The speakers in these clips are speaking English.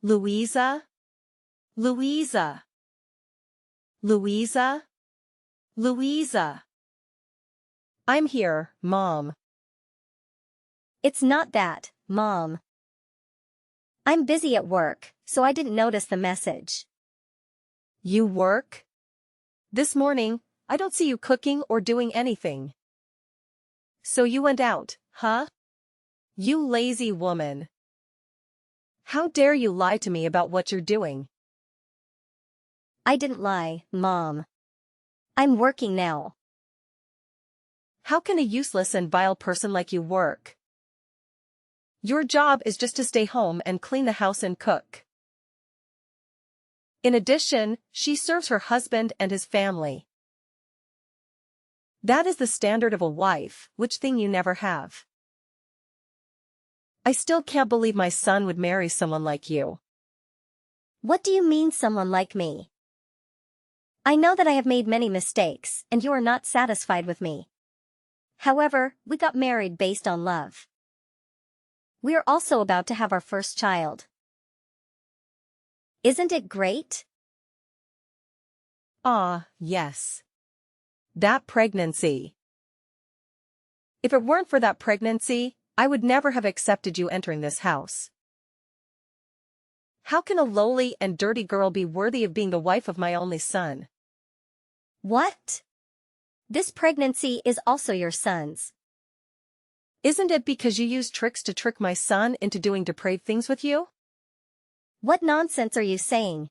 Louisa? Louisa? Louisa? Louisa? I'm here, Mom. It's not that, Mom. I'm busy at work, so I didn't notice the message. You work? This morning, I don't see you cooking or doing anything. So you went out, huh? You lazy woman. How dare you lie to me about what you're doing? I didn't lie, Mom. I'm working now. How can a useless and vile person like you work? Your job is just to stay home and clean the house and cook. In addition, she serves her husband and his family. That is the standard of a wife, which thing you never have. I still can't believe my son would marry someone like you. What do you mean someone like me? I know that I have made many mistakes, and you are not satisfied with me. However, we got married based on love. We are also about to have our first child. Isn't it great? Ah, yes. That pregnancy. If it weren't for that pregnancy, I would never have accepted you entering this house. How can a lowly and dirty girl be worthy of being the wife of my only son? What? This pregnancy is also your son's. Isn't it because you used tricks to trick my son into doing depraved things with you? What nonsense are you saying?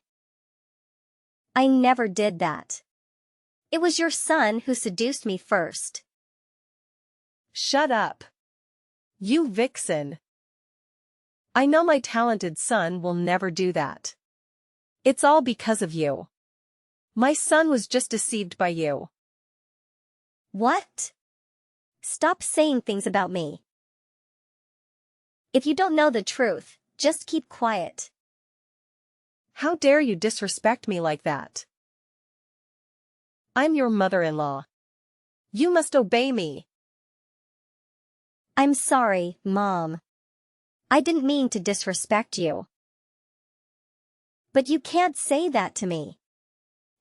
I never did that. It was your son who seduced me first. Shut up. You vixen. I know my talented son will never do that. It's all because of you. My son was just deceived by you. What? Stop saying things about me. If you don't know the truth, just keep quiet. How dare you disrespect me like that? I'm your mother-in-law. You must obey me. I'm sorry, Mom. I didn't mean to disrespect you. But you can't say that to me.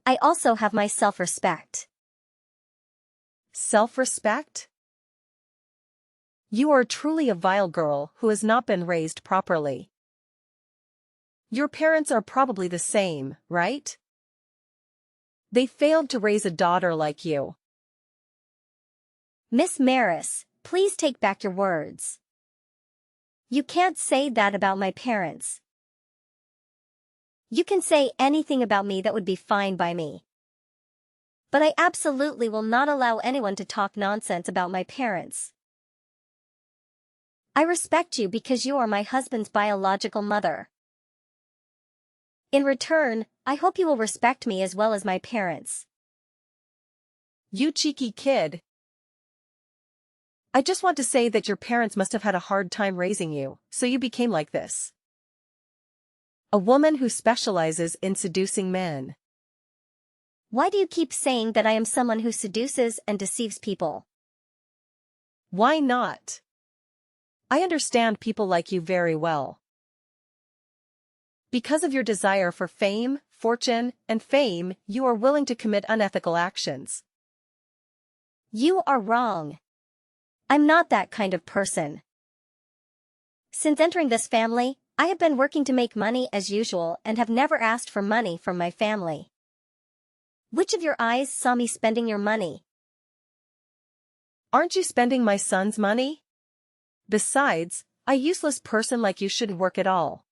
I also have my self-respect. Self-respect? You are truly a vile girl who has not been raised properly. Your parents are probably the same, right? They failed to raise a daughter like you. Miss Maris, please take back your words. You can't say that about my parents. You can say anything about me that would be fine by me. But I absolutely will not allow anyone to talk nonsense about my parents. I respect you because you are my husband's biological mother. In return, I hope you will respect me as well as my parents. You cheeky kid. I just want to say that your parents must have had a hard time raising you, so you became like this. A woman who specializes in seducing men. Why do you keep saying that I am someone who seduces and deceives people? Why not? I understand people like you very well. Because of your desire for fame, fortune, and fame, you are willing to commit unethical actions. You are wrong. I'm not that kind of person. Since entering this family, I have been working to make money as usual and have never asked for money from my family. Which of your eyes saw me spending your money? Aren't you spending my son's money? Besides, a useless person like you shouldn't work at all.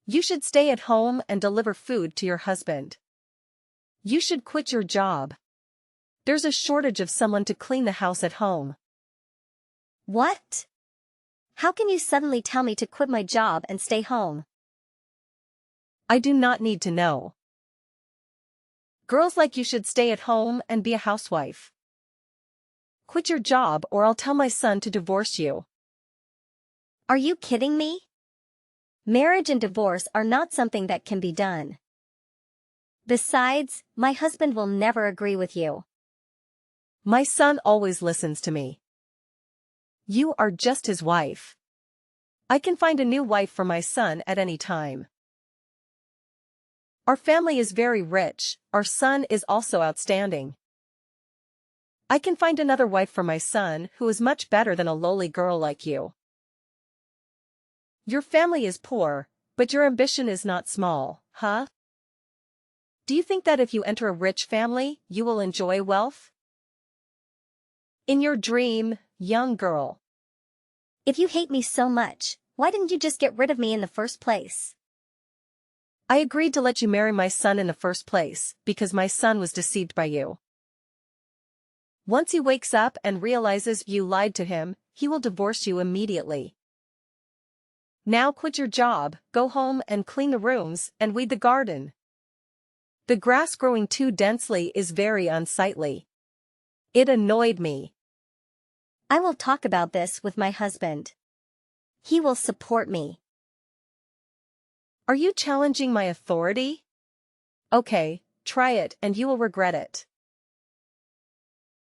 You should stay at home and deliver food to your husband. You should quit your job. There's a shortage of someone to clean the house at home. What? How can you suddenly tell me to quit my job and stay home? I do not need to know. Girls like you should stay at home and be a housewife. Quit your job or I'll tell my son to divorce you. Are you kidding me? Marriage and divorce are not something that can be done. Besides, my husband will never agree with you. My son always listens to me. You are just his wife. I can find a new wife for my son at any time. Our family is very rich, our son is also outstanding. I can find another wife for my son who is much better than a lowly girl like you. Your family is poor, but your ambition is not small, huh? Do you think that if you enter a rich family, you will enjoy wealth? In your dream, young girl. If you hate me so much, why didn't you just get rid of me in the first place? I agreed to let you marry my son in the first place, because my son was deceived by you. Once he wakes up and realizes you lied to him, he will divorce you immediately. Now quit your job, go home and clean the rooms and weed the garden. The grass growing too densely is very unsightly. It annoyed me. I will talk about this with my husband. He will support me. Are you challenging my authority? Okay, try it and you will regret it.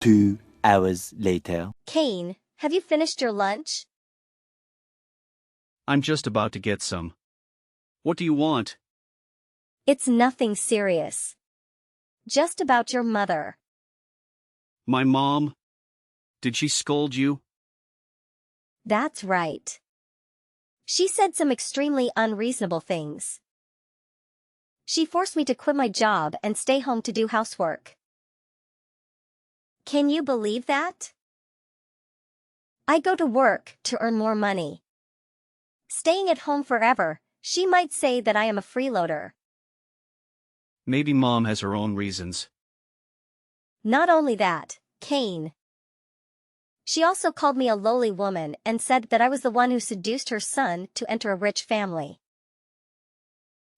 2 hours later. Kane, have you finished your lunch? I'm just about to get some. What do you want? It's nothing serious. Just about your mother. My mom? Did she scold you? That's right. She said some extremely unreasonable things. She forced me to quit my job and stay home to do housework. Can you believe that? I go to work to earn more money. Staying at home forever, she might say that I am a freeloader. Maybe Mom has her own reasons. Not only that, Kane. She also called me a lowly woman and said that I was the one who seduced her son to enter a rich family.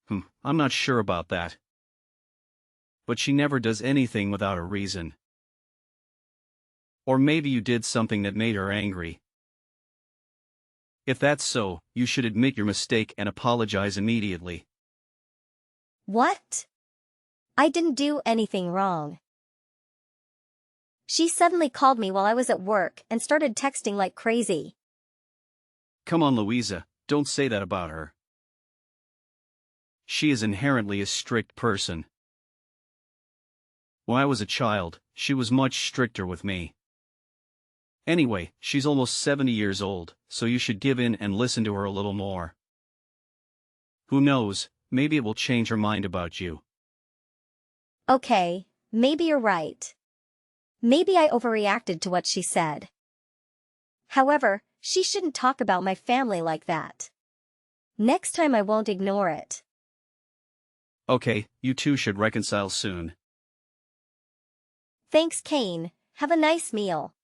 I'm not sure about that. But she never does anything without a reason. Or maybe you did something that made her angry. If that's so, you should admit your mistake and apologize immediately. What? I didn't do anything wrong. She suddenly called me while I was at work and started texting like crazy. Come on, Louisa, don't say that about her. She is inherently a strict person. When I was a child, she was much stricter with me. Anyway, she's almost 70 years old, so you should give in and listen to her a little more. Who knows, maybe it will change her mind about you. Okay, maybe you're right. Maybe I overreacted to what she said. However, she shouldn't talk about my family like that. Next time I won't ignore it. Okay, you two should reconcile soon. Thanks, Kane. Have a nice meal.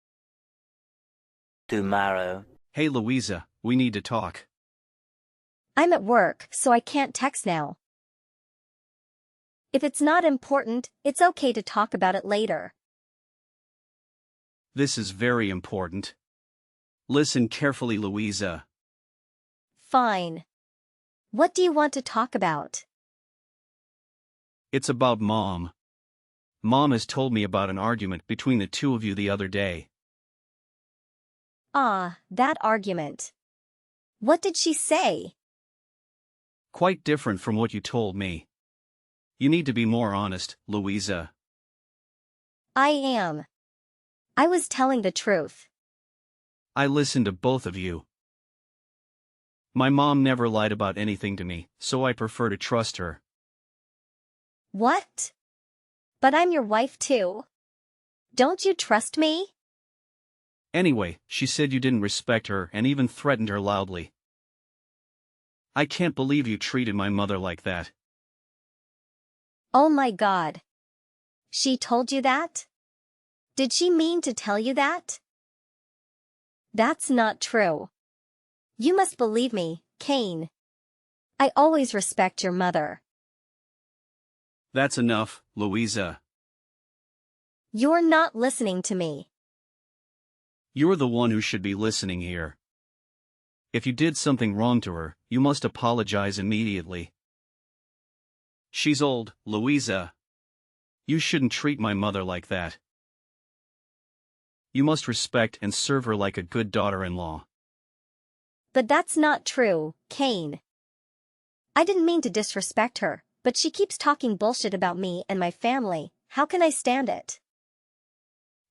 Tomorrow. Hey Louisa, we need to talk. I'm at work, so I can't text now. If it's not important, it's okay to talk about it later. This is very important. Listen carefully, Louisa. Fine. What do you want to talk about? It's about Mom. Mom has told me about an argument between the two of you the other day. Ah, that argument. What did she say? Quite different from what you told me. You need to be more honest, Louisa. I am. I was telling the truth. I listened to both of you. My mom never lied about anything to me, so I prefer to trust her. What? But I'm your wife too. Don't you trust me? Anyway, she said you didn't respect her and even threatened her loudly. I can't believe you treated my mother like that. Oh my God. She told you that? Did she mean to tell you that? That's not true. You must believe me, Kane. I always respect your mother. That's enough, Louisa. You're not listening to me. You're the one who should be listening here. If you did something wrong to her, you must apologize immediately. She's old, Louisa. You shouldn't treat my mother like that. You must respect and serve her like a good daughter-in-law. But that's not true, Kane. I didn't mean to disrespect her, but she keeps talking bullshit about me and my family. How can I stand it?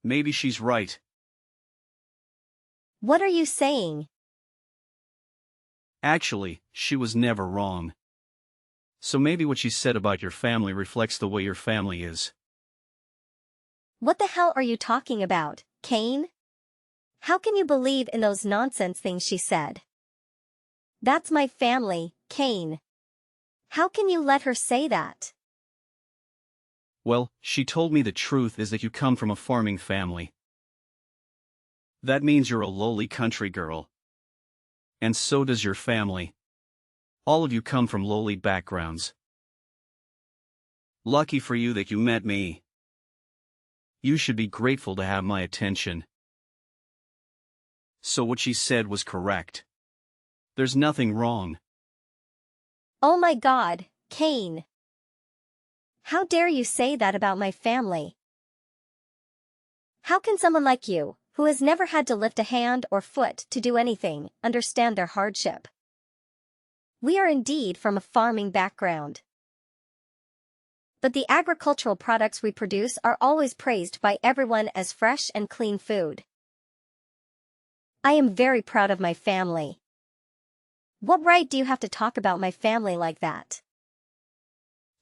Maybe she's right. What are you saying? Actually, she was never wrong. So maybe what she said about your family reflects the way your family is. What the hell are you talking about, Kane? How can you believe in those nonsense things she said? That's my family, Kane. How can you let her say that? Well, she told me the truth is that you come from a farming family. That means you're a lowly country girl. And so does your family. All of you come from lowly backgrounds. Lucky for you that you met me. You should be grateful to have my attention. So what she said was correct. There's nothing wrong. Oh my God, Kane. How dare you say that about my family? How can someone like you, who has never had to lift a hand or foot to do anything, understand their hardship? We are indeed from a farming background. But the agricultural products we produce are always praised by everyone as fresh and clean food. I am very proud of my family. What right do you have to talk about my family like that?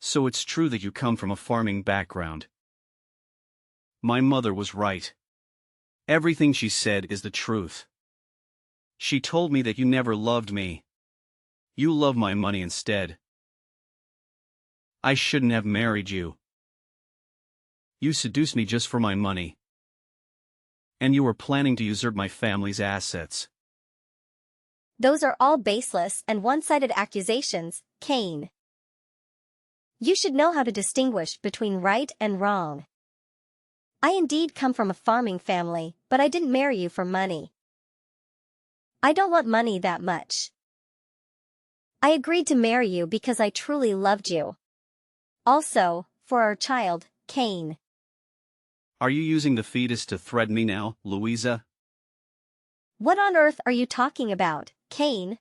So it's true that you come from a farming background. My mother was right. Everything she said is the truth. She told me that you never loved me. You love my money instead. I shouldn't have married you. You seduced me just for my money. And you were planning to usurp my family's assets. Those are all baseless and one-sided accusations, Kane. You should know how to distinguish between right and wrong. I indeed come from a farming family, but I didn't marry you for money. I don't want money that much. I agreed to marry you because I truly loved you. Also, for our child, Kane. Are you using the fetus to threaten me now, Louisa? What on earth are you talking about, Kane?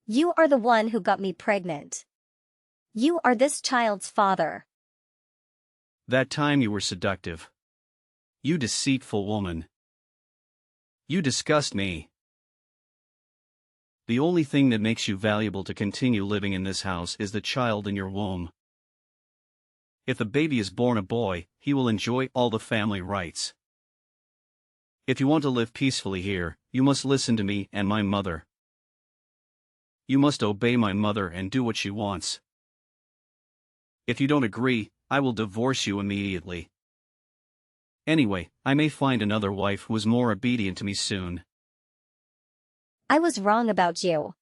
You are the one who got me pregnant. You are this child's father. That time you were seductive. You deceitful woman. You disgust me. The only thing that makes you valuable to continue living in this house is the child in your womb. If the baby is born a boy, he will enjoy all the family rights. If you want to live peacefully here, you must listen to me and my mother. You must obey my mother and do what she wants. If you don't agree, I will divorce you immediately. Anyway, I may find another wife who is more obedient to me soon. I was wrong about you.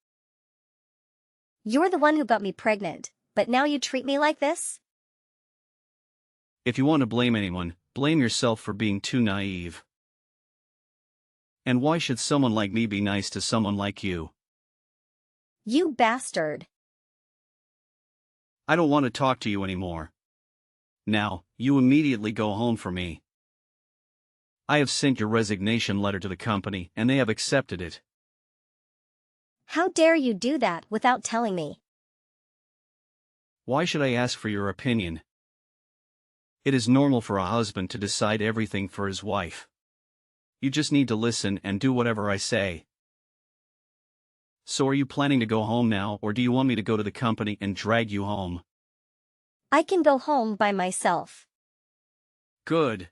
You're the one who got me pregnant, but now you treat me like this? If you want to blame anyone, blame yourself for being too naive. And why should someone like me be nice to someone like you? You bastard. I don't want to talk to you anymore. Now, you immediately go home for me. I have sent your resignation letter to the company and they have accepted it. How dare you do that without telling me? Why should I ask for your opinion? It is normal for a husband to decide everything for his wife. You just need to listen and do whatever I say. So are you planning to go home now, or do you want me to go to the company and drag you home? I can go home by myself. Good.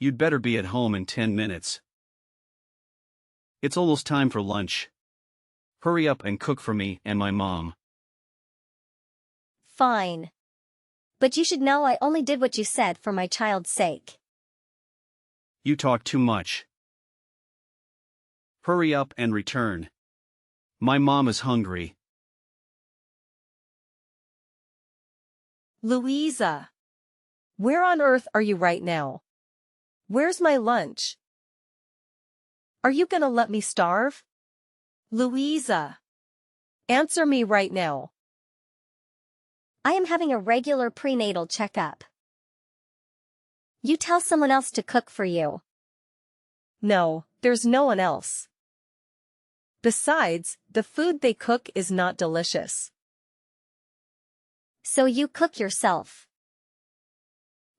You'd better be at home in 10 minutes. It's almost time for lunch. Hurry up and cook for me and my mom. Fine. But you should know I only did what you said for my child's sake. You talk too much. Hurry up and return. My mom is hungry. Louisa. Where on earth are you right now? Where's my lunch? Are you gonna let me starve? Louisa. Answer me right now. I am having a regular prenatal checkup. You tell someone else to cook for you. No, there's no one else. Besides, the food they cook is not delicious. So you cook yourself.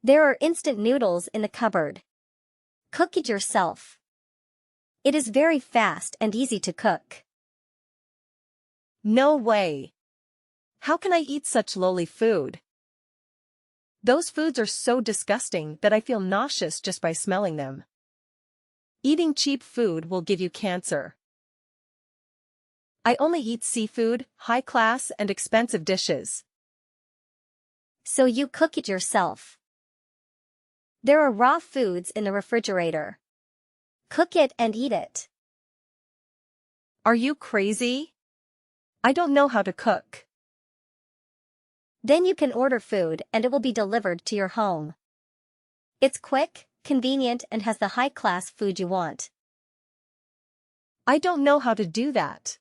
There are instant noodles in the cupboard. Cook it yourself. It is very fast and easy to cook. No way. How can I eat such lowly food? Those foods are so disgusting that I feel nauseous just by smelling them. Eating cheap food will give you cancer. I only eat seafood, high-class and expensive dishes. So you cook it yourself. There are raw foods in the refrigerator. Cook it and eat it. Are you crazy? I don't know how to cook. Then you can order food and it will be delivered to your home. It's quick, convenient and has the high-class food you want. I don't know how to do that.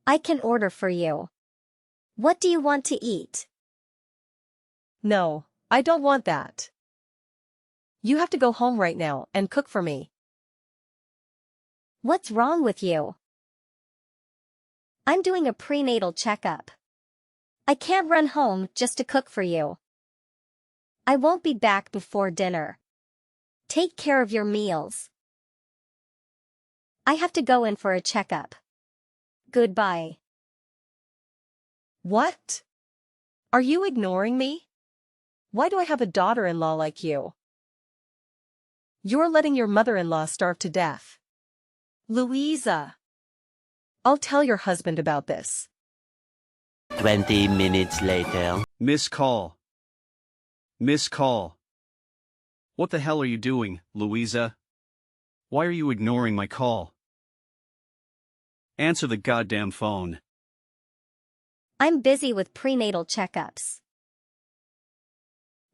I can order for you. What do you want to eat? No, I don't want that. You have to go home right now and cook for me. What's wrong with you? I'm doing a prenatal checkup. I can't run home just to cook for you. I won't be back before dinner. Take care of your meals. I have to go in for a checkup. Goodbye. What? Are you ignoring me? Why do I have a daughter-in-law like you? You're letting your mother-in-law starve to death. Louisa. I'll tell your husband about this. 20 minutes later. Miss call. Miss call. What the hell are you doing, Louisa? Why are you ignoring my call? Answer the goddamn phone. I'm busy with prenatal checkups.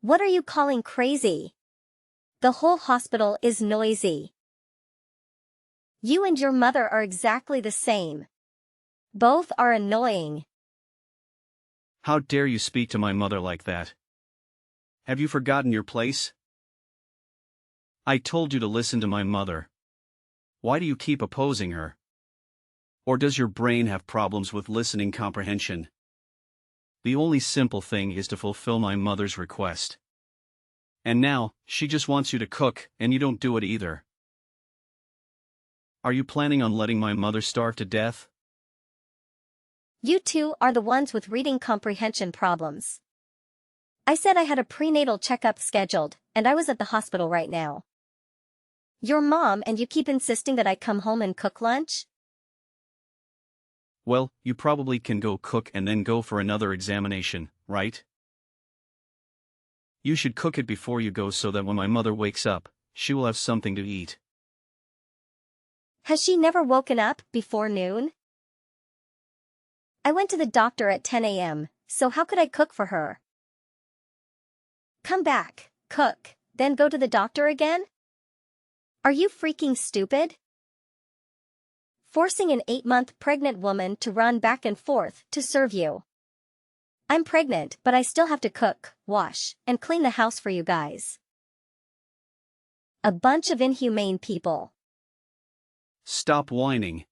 What are you calling crazy? The whole hospital is noisy. You and your mother are exactly the same. Both are annoying. How dare you speak to my mother like that? Have you forgotten your place? I told you to listen to my mother. Why do you keep opposing her? Or does your brain have problems with listening comprehension? The only simple thing is to fulfill my mother's request. And now, she just wants you to cook, and you don't do it either. Are you planning on letting my mother starve to death? You two are the ones with reading comprehension problems. I said I had a prenatal checkup scheduled, and I was at the hospital right now. Your mom and you keep insisting that I come home and cook lunch? Well, you probably can go cook and then go for another examination, right? You should cook it before you go so that when my mother wakes up, she will have something to eat. Has she never woken up before noon? I went to the doctor at 10 a.m., so how could I cook for her? Come back, cook, then go to the doctor again? Are you freaking stupid? Forcing an 8-month pregnant woman to run back and forth to serve you. I'm pregnant, but I still have to cook, wash, and clean the house for you guys. A bunch of inhumane people. Stop whining.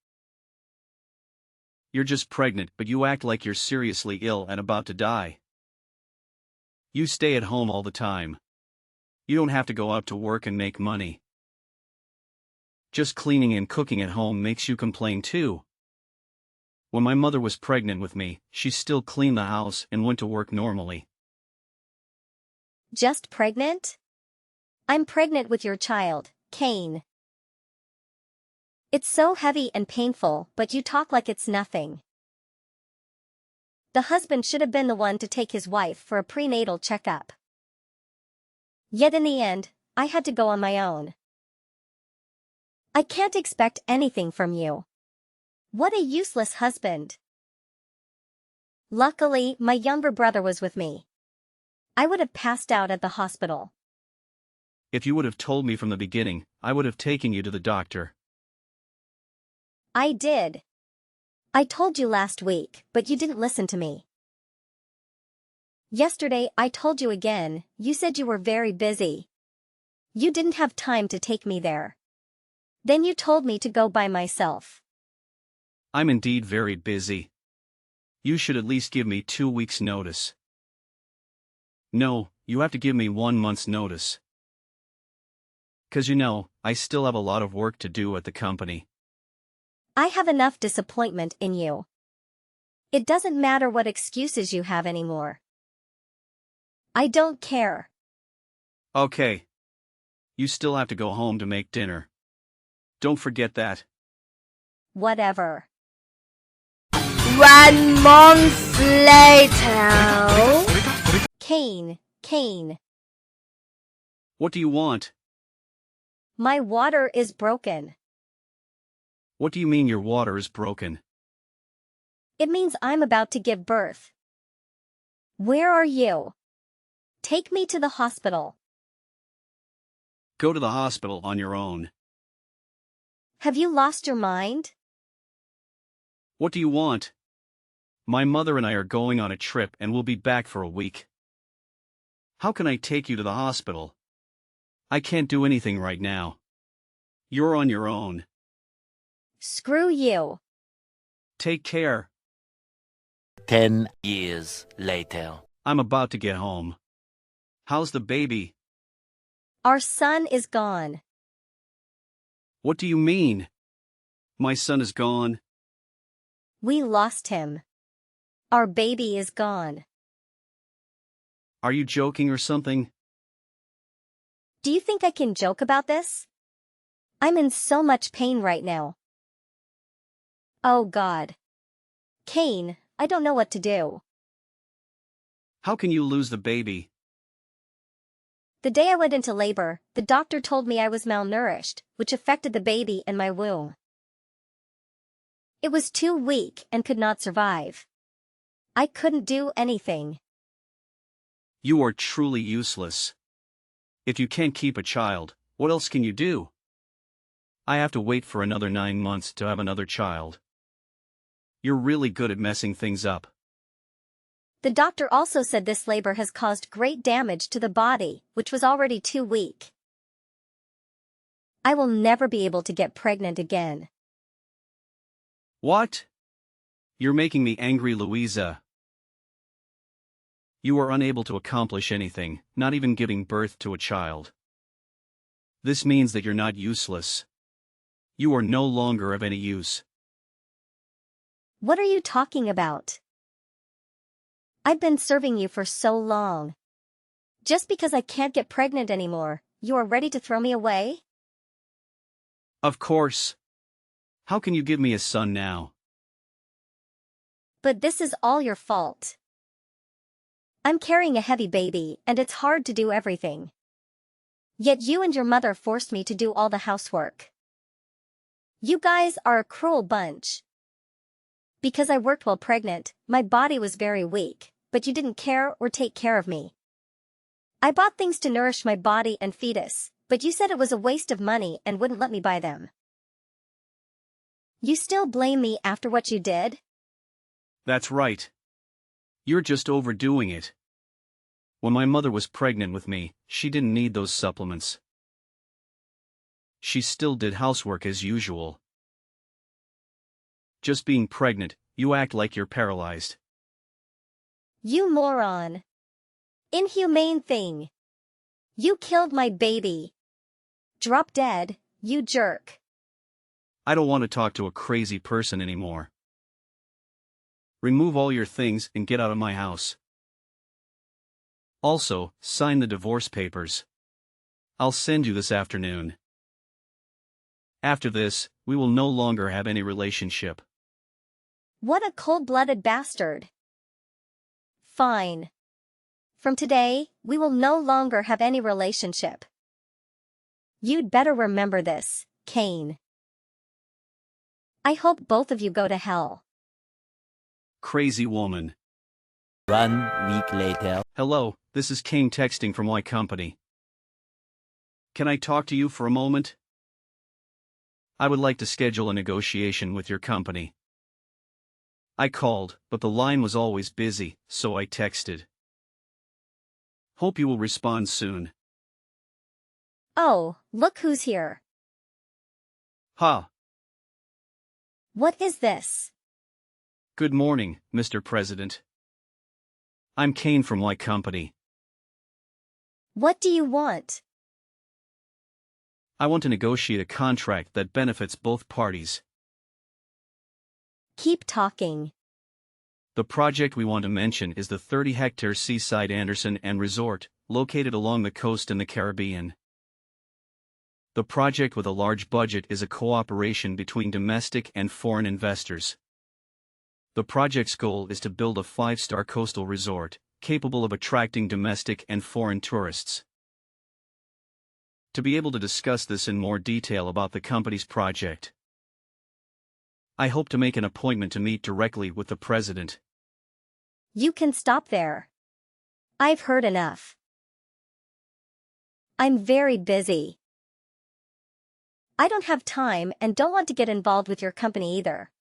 You're just pregnant, but you act like you're seriously ill and about to die. You stay at home all the time. You don't have to go out to work and make money. Just cleaning and cooking at home makes you complain too. When my mother was pregnant with me, she still cleaned the house and went to work normally. Just pregnant? I'm pregnant with your child, Kane. It's so heavy and painful, but you talk like it's nothing. The husband should have been the one to take his wife for a prenatal checkup. Yet in the end, I had to go on my own. I can't expect anything from you. What a useless husband. Luckily, my younger brother was with me. I would have passed out at the hospital. If you would have told me from the beginning, I would have taken you to the doctor. I did. I told you last week, but you didn't listen to me. Yesterday I told you again, you said you were very busy. You didn't have time to take me there. Then you told me to go by myself. I'm indeed very busy. You should at least give me 2 weeks' notice. No, you have to give me 1 month's notice. 'Cause I still have a lot of work to do at the company. I have enough disappointment in you. It doesn't matter what excuses you have anymore. I don't care. Okay. You still have to go home to make dinner. Don't forget that. Whatever. 1 month later. Kane. What do you want? My water is broken. What do you mean your water is broken? It means I'm about to give birth. Where are you? Take me to the hospital. Go to the hospital on your own. Have you lost your mind? What do you want? My mother and I are going on a trip and we'll be back for a week. How can I take you to the hospital? I can't do anything right now. You're on your own. Screw you. Take care. 10 years later. I'm about to get home. How's the baby? Our son is gone. What do you mean? My son is gone. We lost him. Our baby is gone. Are you joking or something? Do you think I can joke about this? I'm in so much pain right now. Oh God. Kane, I don't know what to do. How can you lose the baby? The day I went into labor, the doctor told me I was malnourished, which affected the baby and my womb. It was too weak and could not survive. I couldn't do anything. You are truly useless. If you can't keep a child, what else can you do? I have to wait for another 9 months to have another child. You're really good at messing things up. The doctor also said this labor has caused great damage to the body, which was already too weak. I will never be able to get pregnant again. What? You're making me angry, Louisa. You are unable to accomplish anything, not even giving birth to a child. This means that you're not useless. You are no longer of any use. What are you talking about? I've been serving you for so long. Just because I can't get pregnant anymore, you are ready to throw me away? Of course. How can you give me a son now? But this is all your fault. I'm carrying a heavy baby, and it's hard to do everything. Yet you and your mother forced me to do all the housework. You guys are a cruel bunch. Because I worked while pregnant, my body was very weak, but you didn't care or take care of me. I bought things to nourish my body and fetus, but you said it was a waste of money and wouldn't let me buy them. You still blame me after what you did? That's right. You're just overdoing it. When my mother was pregnant with me, she didn't need those supplements. She still did housework as usual. Just being pregnant, you act like you're paralyzed. You moron. Inhumane thing. You killed my baby. Drop dead, you jerk. I don't want to talk to a crazy person anymore. Remove all your things and get out of my house. Also, sign the divorce papers. I'll send you this afternoon. After this, we will no longer have any relationship. What a cold-blooded bastard. Fine. From today, we will no longer have any relationship. You'd better remember this, Kane. I hope both of you go to hell. Crazy woman. 1 week later. Hello, this is Kane texting from my company. Can I talk to you for a moment? I would like to schedule a negotiation with your company. I called, but the line was always busy, so I texted. Hope you will respond soon. Oh, look who's here. Ha! What is this? Good morning, Mr. President. I'm Kane from my company. What do you want? I want to negotiate a contract that benefits both parties. Keep talking. The project we want to mention is the 30-hectare seaside Anderson and Resort, located along the coast in the Caribbean. The project with a large budget is a cooperation between domestic and foreign investors. The project's goal is to build a 5-star coastal resort, capable of attracting domestic and foreign tourists. To be able to discuss this in more detail about the company's project, I hope to make an appointment to meet directly with the president. You can stop there. I've heard enough. I'm very busy. I don't have time and don't want to get involved with your company either.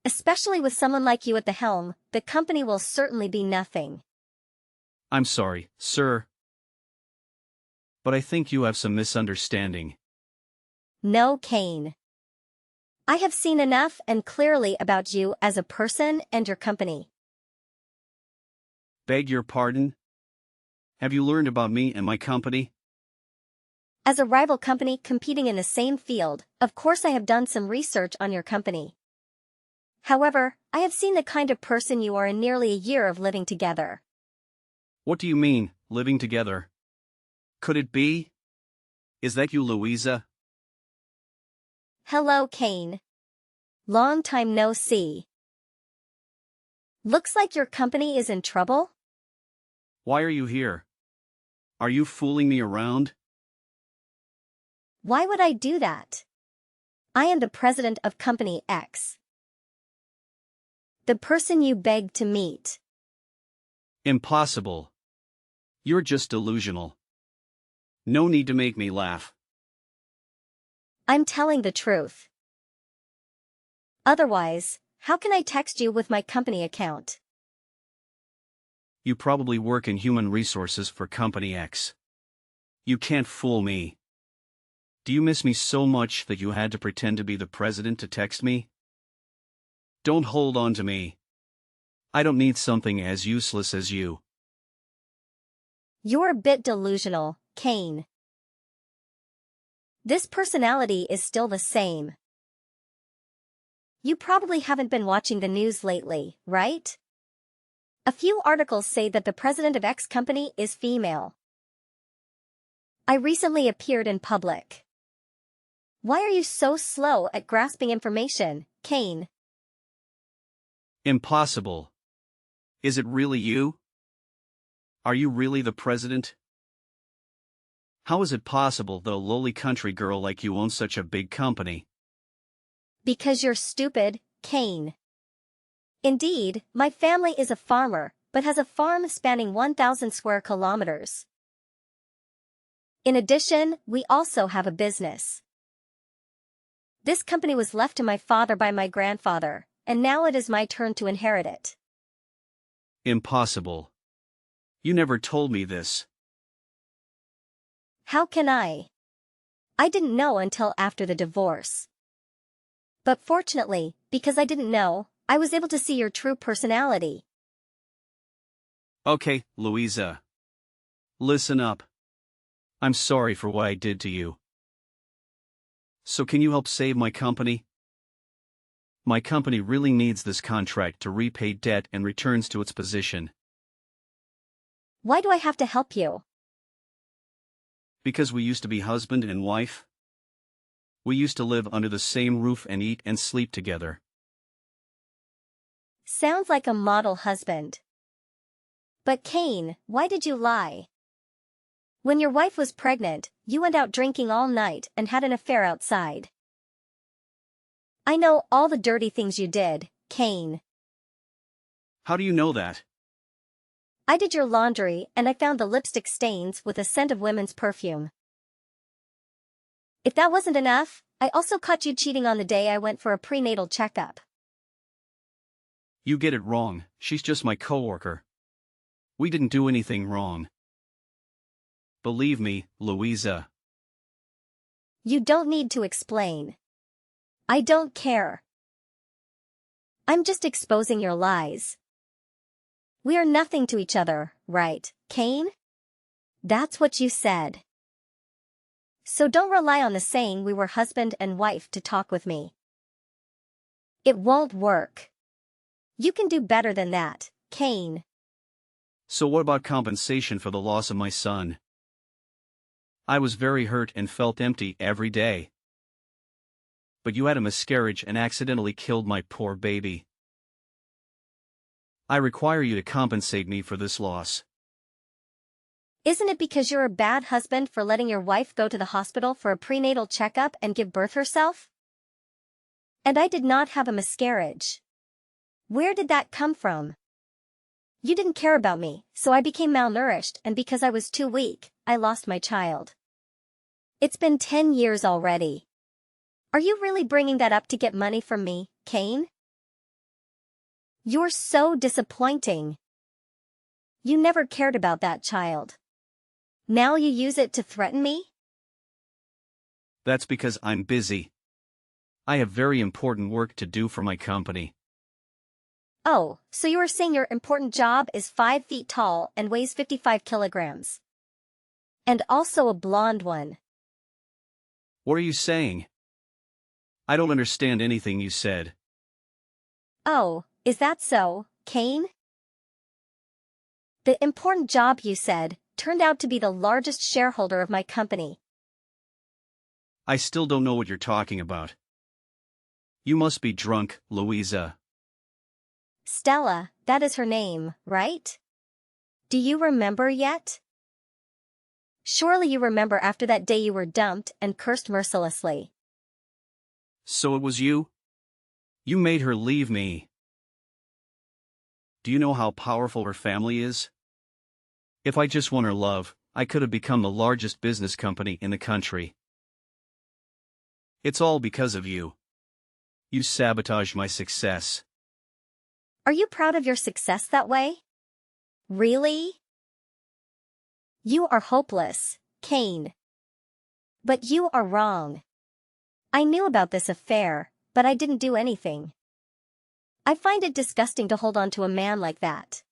Especially with someone like you at the helm, the company will certainly be nothing. I'm sorry, sir, but I think you have some misunderstanding. No, Kane. I have seen enough and clearly about you as a person and your company. Beg your pardon? Have you learned about me and my company? As a rival company competing in the same field, of course I have done some research on your company. However, I have seen the kind of person you are in nearly a year of living together. What do you mean, living together? Could it be? Is that you, Louisa? Hello, Kane. Long time no see. Looks like your company is in trouble? Why are you here? Are you fooling me around? Why would I do that? I am the president of Company X. The person you begged to meet. Impossible. You're just delusional. No need to make me laugh. I'm telling the truth. Otherwise, how can I text you with my company account? You probably work in human resources for Company X. You can't fool me. Do you miss me so much that you had to pretend to be the president to text me? Don't hold on to me. I don't need something as useless as you. You're a bit delusional, Kane. This personality is still the same. You probably haven't been watching the news lately, right? A few articles say that the president of X company is female. I recently appeared in public. Why are you so slow at grasping information, Kane? Impossible. Is it really you? Are you really the president? How is it possible that a lowly country girl like you owns such a big company? Because you're stupid, Kane. Indeed, my family is a farmer, but has a farm spanning 1,000 square kilometers. In addition, we also have a business. This company was left to my father by my grandfather, and now it is my turn to inherit it. Impossible. You never told me this. How can I? I didn't know until after the divorce. But fortunately, because I didn't know, I was able to see your true personality. Okay, Louisa. Listen up. I'm sorry for what I did to you. So can you help save my company? My company really needs this contract to repay debt and returns to its position. Why do I have to help you? Because we used to be husband and wife. We used to live under the same roof and eat and sleep together. Sounds like a model husband. But Kane, why did you lie? When your wife was pregnant, you went out drinking all night and had an affair outside. I know all the dirty things you did, Kane. How do you know that? I did your laundry and I found the lipstick stains with a scent of women's perfume. If that wasn't enough, I also caught you cheating on the day I went for a prenatal checkup. You get it wrong, she's just my coworker. We didn't do anything wrong. Believe me, Louisa. You don't need to explain. I don't care. I'm just exposing your lies. We are nothing to each other, right, Cain? That's what you said. So don't rely on the saying we were husband and wife to talk with me. It won't work. You can do better than that, Cain. So what about compensation for the loss of my son? I was very hurt and felt empty every day. But you had a miscarriage and accidentally killed my poor baby. I require you to compensate me for this loss. Isn't it because you're a bad husband for letting your wife go to the hospital for a prenatal checkup and give birth herself? And I did not have a miscarriage. Where did that come from? You didn't care about me, so I became malnourished, and because I was too weak, I lost my child. It's been 10 years already. Are you really bringing that up to get money from me, Cain? You're so disappointing. You never cared about that child. Now you use it to threaten me? That's because I'm busy. I have very important work to do for my company. Oh, so you are saying your important job is 5 feet tall and weighs 55 kilograms. And also a blonde one. What are you saying? I don't understand anything you said. Oh, is that so, Cain? The important job you said turned out to be the largest shareholder of my company. I still don't know what you're talking about. You must be drunk, Louisa. Stella, that is her name, right? Do you remember yet? Surely you remember after that day you were dumped and cursed mercilessly. So it was you? You made her leave me. Do you know how powerful her family is? If I just won her love, I could have become the largest business company in the country. It's all because of you. You sabotaged my success. Are you proud of your success that way? Really? You are hopeless, Cain. But you are wrong. I knew about this affair, but I didn't do anything. I find it disgusting to hold on to a man like that.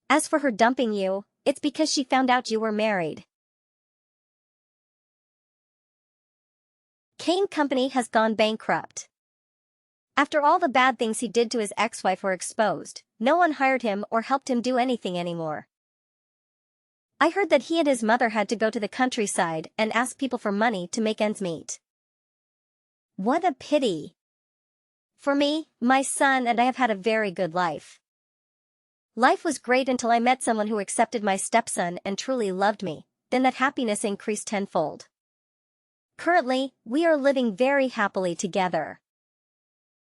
As for her dumping you, it's because she found out you were married. Cain Company has gone bankrupt. After all the bad things he did to his ex-wife were exposed, no one hired him or helped him do anything anymore. I heard that he and his mother had to go to the countryside and ask people for money to make ends meet. What a pity. For me, my son and I have had a very good life. Life was great until I met someone who accepted my stepson and truly loved me, then that happiness increased tenfold. Currently, we are living very happily together.